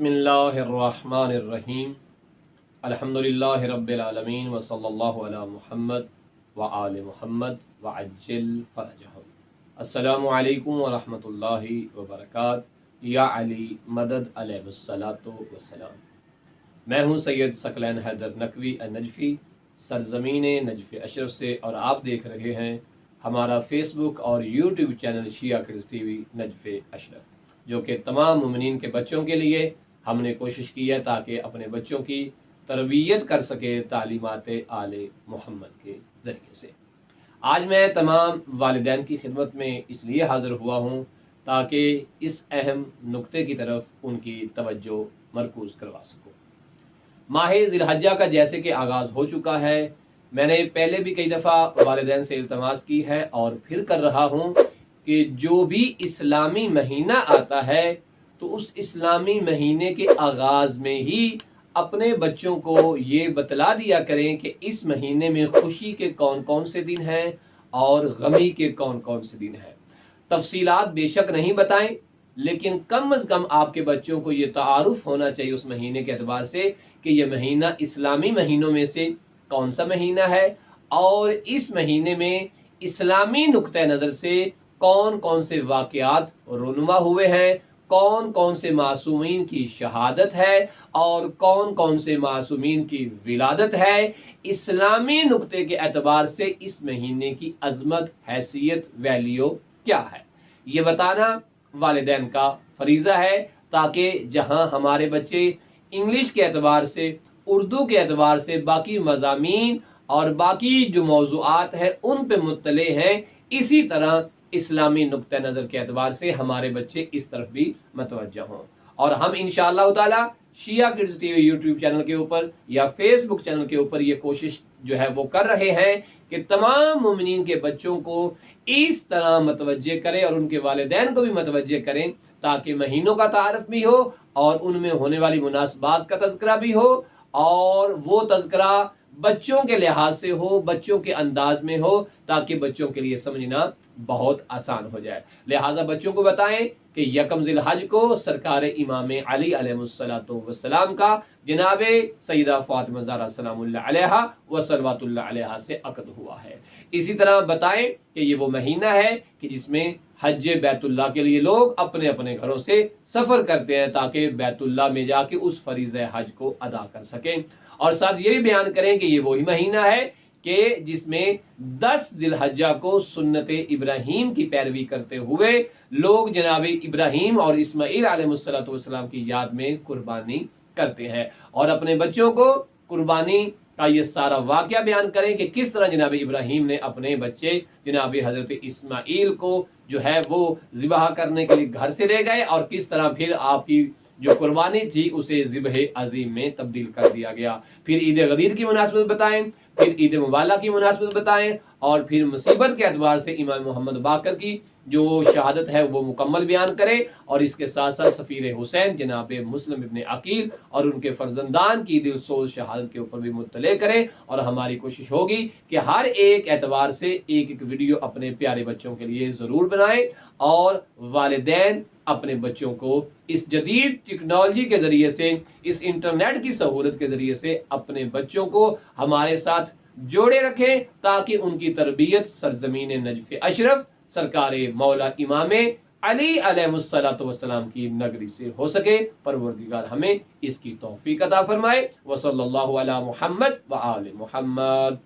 बिस्मिल्लाह अर्रहमान अर्रहीम अल्हम्दुलिल्लाह रब्बिल आलमीन व सल्लल्लाहु अला मुहम्मद व आले मुहम्मद व अज्जिल फरजहम। अस्सलामु अलैकुम व रहमतुल्लाहि व बरकात या अली मदद अलैहिस्सलातु वस्सलाम। मैं हूँ सैयदसक़लैन्नाजाफी नजफ़ी सरज़मीन नजफ़ अशरफ से, और आप देख रहे हैं हमारा फेसबुक और यूट्यूब चैनल शिया किड्स टीवी नजफ़ अशरफ, जो कि तमाम मुमिनीन के बच्चों के लिए हमने कोशिश की है ताकि अपने बच्चों की तरबियत कर सके तालीमात आले मोहम्मद के ज़रिए से। आज मैं तमाम वालिदैन की खिदमत में इसलिए हाज़िर हुआ हूँ ताकि इस अहम नुक्ते की तरफ उनकी तवज्जो मरकूज़ करवा सकूँ। माह ज़ुल्हज्जा का जैसे कि आगाज़ हो चुका है, मैंने पहले भी कई दफ़ा वालिदैन से इल्तमास की है और फिर कर रहा हूँ कि जो भी इस्लामी महीना आता है तो उस इस्लामी महीने के आगाज़ में ही अपने बच्चों को ये बतला दिया करें कि इस महीने में खुशी के कौन कौन से दिन हैं और गमी के कौन कौन से दिन हैं। तफसीलात बेशक नहीं बताएं, लेकिन कम अज़ कम आपके बच्चों को ये तारुफ होना चाहिए उस महीने के एतबार से कि यह महीना इस्लामी महीनों में से कौन सा महीना है और इस महीने में इस्लामी नुक्ते नज़र से कौन कौन से वाक़यात रुनुमा हुए हैं, कौन कौन से मासूमीन की शहादत है और कौन कौन से मासूमीन की विलादत है। इस्लामी नुक्ते के एतबार से इस महीने की अज़मत, हैसियत, वैल्यू क्या है, ये बताना वालिदैन का फरीज़ा है, ताकि जहां हमारे बच्चे इंग्लिश के एतबार से, उर्दू के एतबार से, बाकी मज़ामीन और बाकी जो मौज़ूआत हैं उन पे मुत्तले हैं, इसी तरह इस्लामी नुक्ते नज़र के एतबार से हमारे बच्चे इस तरफ भी मतवज्जा हों। और हम इंशाअल्लाह ताला शिया किड्स टीवी यूट्यूब चैनल के ऊपर या फेसबुक चैनल के ऊपर ये कोशिश जो है वो कर रहे हैं कि तमाम मुमिनीन के बच्चों को इस तरह मतवज्जे करें और उनके वालिदैन को भी मतवज्जे करें, ताकि महीनों का तारफ़ भी हो और उनमें होने वाली मुनासबात का तज़किरा भी हो, और वो तज़किरा बच्चों के लिहाज से हो, बच्चों के अंदाज में हो, ताकि बच्चों के लिए समझना बहुत आसान हो जाए। लिहाजा बच्चों को बताएं कि यकम ज़ुल्हज को सरकार इमाम अली अलैहिस्सलातु वस्सलाम का जनाबे सैयदा फातिमा ज़हरा सलामुल्लाह अलैहा व सलवातुल्लाह अलैहा से अक़द हुआ है। इसी तरह बताएं कि ये वो महीना है कि जिसमें हज बैतुल्लाह के लिए लोग अपने अपने घरों से सफ़र करते हैं ताकि बैतुल्लाह में जाके उस फरीज़े हज को अदा कर सकें। और साथ ये भी बयान करें कि ये वही महीना है कि जिसमें 10 ज़ुल्हज्जा को सुन्नत इब्राहीम की पैरवी करते हुए लोग जनाब इब्राहीम और इस्माईल अलैहिस्सलातु वस्सलाम की याद में कुर्बानी करते हैं, और अपने बच्चों को कुर्बानी का ये सारा वाक़या बयान करें कि किस तरह जनाब इब्राहीम ने अपने बच्चे जनाब हज़रत इस्माईल को जो है वो ज़िबह करने के लिए घर से ले गए, और किस तरह फिर आपकी जो कुर्बानी थी उसे ज़िबह अज़ीम में तब्दील कर दिया गया। फिर ईद गदीर की मुनासबत बताएं, फिर ईद मुबाला की मुनासबत बताएं, और फिर मुसीबत के एतबार से इमाम मोहम्मद बाकर की जो शहादत है वो मुकम्मल बयान करें, और इसके साथ साथ सफ़ीर हुसैन जनाब मुस्लिम इब्ने अकील और उनके फर्जंदान की दिलसोज शहादत के ऊपर भी मुत्तले करें। और हमारी कोशिश होगी कि हर एक एतबार से एक एक वीडियो अपने प्यारे बच्चों के लिए ज़रूर बनाएं, और वालिदैन अपने बच्चों को इस जदीद टेक्नोलॉजी के ज़रिए से, इस इंटरनेट की सहूलत के ज़रिए से अपने बच्चों को हमारे साथ जोड़े रखें, ताकि उनकी तरबियत सरज़मीन नजफ़ अशरफ सरकार मौला इमाम अली अलैहिस्सलातु वस्सलाम की नगरी से हो सके। परवरदिगार हमें इसकी तौफीक अता फरमाए। व सल्लल्लाहु अला मुहम्मद व आले मुहम्मद।